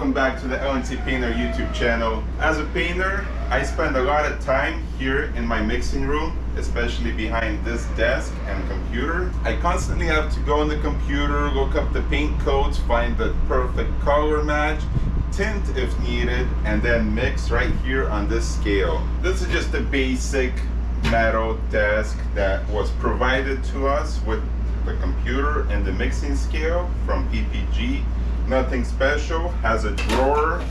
welcome back to the LNC Painter YouTube channel. As a painter, I spend a lot of time here in my mixing room, especially behind this desk and computer. I constantly have to go on the computer, look up the paint codes, find the perfect color match, tint if needed, and then mix right here on this scale. This is just a basic metal desk that was provided to us with the computer and the mixing scale from PPG. Nothing special. Has a drawer,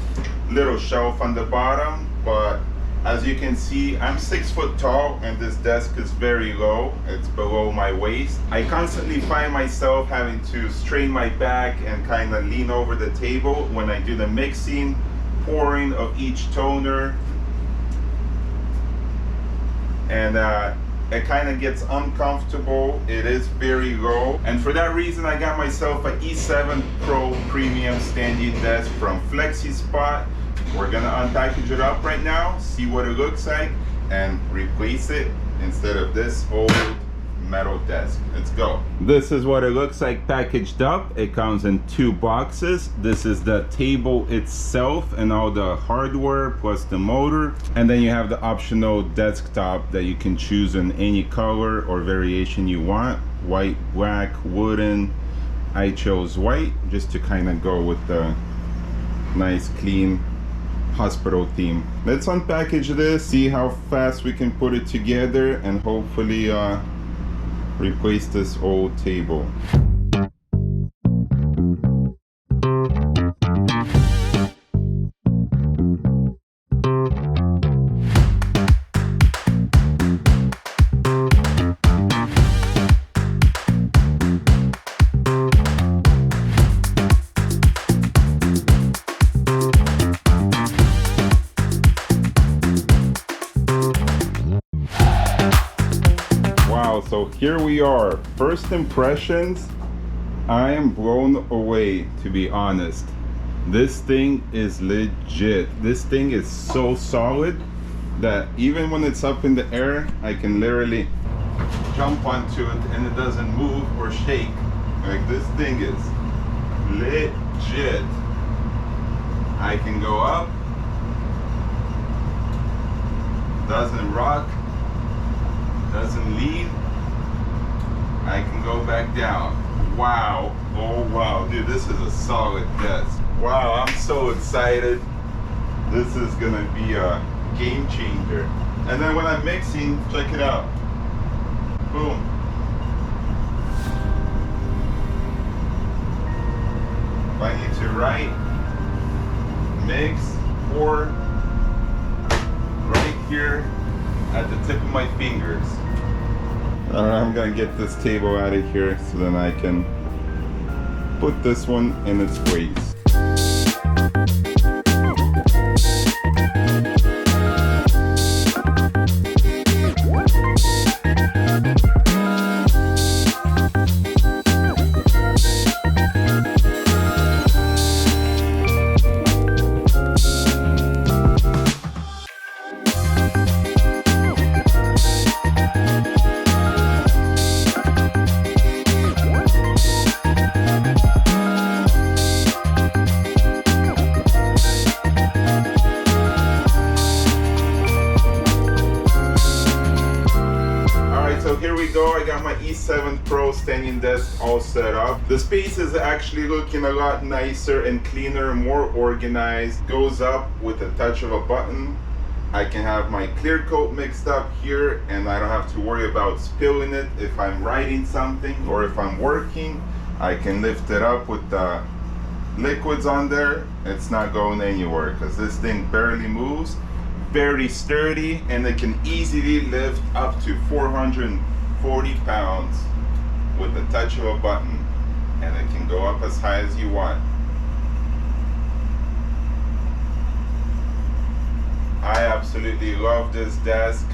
little shelf on the bottom, but as you can see, I'm 6 foot tall and this desk is very low. It's below my waist. I constantly find myself having to strain my back and kind of lean over the table when I do the mixing, pouring of each toner, and it kind of gets uncomfortable. It is very low, and for that reason I got myself an E7 Pro Premium standing desk from Flexispot. We're gonna unpackage it up right now, see what it looks like, and replace it instead of this old metal desk. Let's go. This is what it looks like packaged up. It comes in 2 boxes. This is the table itself and all the hardware plus the motor, and then you have the optional desktop that you can choose in any color or variation you want. White, black, wooden. I chose white just to kind of go with the nice clean hospital theme. Let's unpackage this, see how fast we can put it together, and hopefully replace this old table. So here we are. First impressions, I am blown away, to be honest. This thing is legit. This thing is so solid that even when it's up in the air, I can literally jump onto it and it doesn't move or shake. Like, this thing is legit. I can go up, doesn't rock, doesn't lean. I can go back down. Wow. Oh wow, dude, this is a solid desk. Wow, I'm so excited. This is gonna be a game changer. And then when I'm mixing, check it out. Boom. If I need to write, mix, pour, right here at the tip of my fingers. I'm gonna get this table out of here so then I can put this one in its place. So here we go. I got my E7 Pro standing desk all set up. The space is actually looking a lot nicer and cleaner, more organized. Goes up with a touch of a button. I can have my clear coat mixed up here and I don't have to worry about spilling it if I'm writing something or if I'm working. I can lift it up with the liquids on there. It's not going anywhere because this thing barely moves. Very sturdy, and it can easily lift up to 440 pounds with the touch of a button, and it can go up as high as you want. I absolutely love this desk.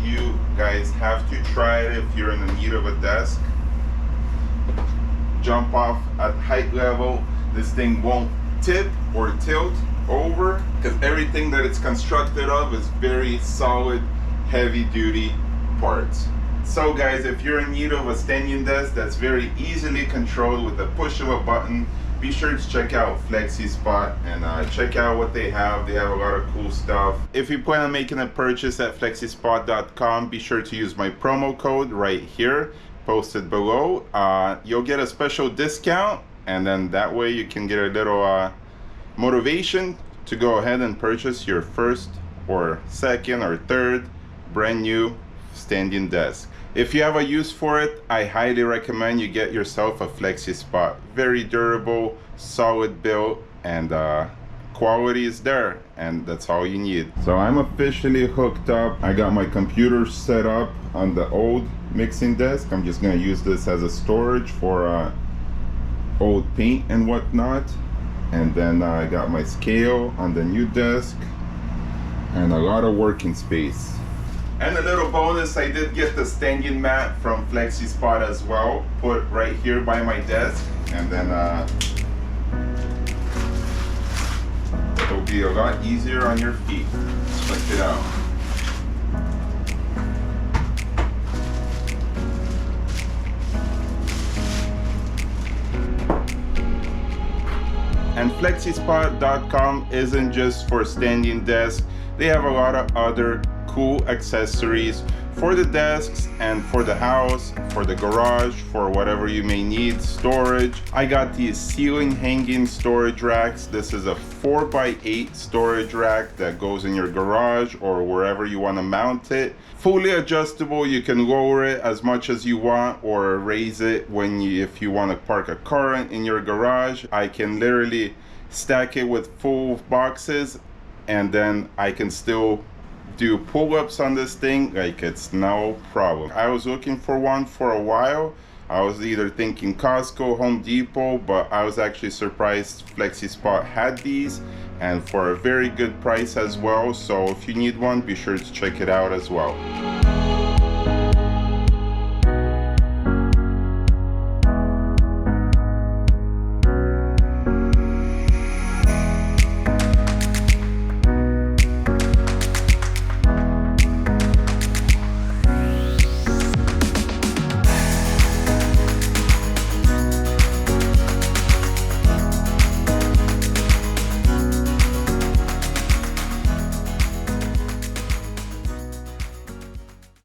You guys have to try it if you're in the need of a desk. Jump off at height level. This thing won't tip or tilt over because everything that it's constructed of is very solid, heavy duty parts. So guys, if you're in need of a standing desk that's very easily controlled with the push of a button, be sure to check out Flexispot and check out what they have. They have a lot of cool stuff. If you plan on making a purchase at flexispot.com, be sure to use my promo code right here, posted below. You'll get a special discount, and then that way you can get a little motivation to go ahead and purchase your first or second or third brand new standing desk. If you have a use for it, I highly recommend you get yourself a Flexispot. Very durable, solid build, and quality is there, and that's all you need. So I'm officially hooked up. I got my computer set up on the old mixing desk. I'm just gonna use this as a storage for old paint and whatnot. And then I got my scale on the new desk and a lot of working space. And a little bonus, I did get the standing mat from Flexispot as well, put right here by my desk, and then it'll be a lot easier on your feet. Check it out. And Flexispot.com isn't just for standing desks. They have a lot of other cool accessories for the desks and for the house, for the garage, for whatever you may need, storage. I got these ceiling hanging storage racks. This is a 4x8 storage rack that goes in your garage or wherever you want to mount it. Fully adjustable, you can lower it as much as you want or raise it if you want to park a car in your garage. I can literally stack it with full boxes, and then I can still do pull-ups on this thing like it's no problem. I was looking for one for a while. I was either thinking Costco, Home Depot, but I was actually surprised Flexispot had these, and for a very good price as well. So if you need one, be sure to check it out as well.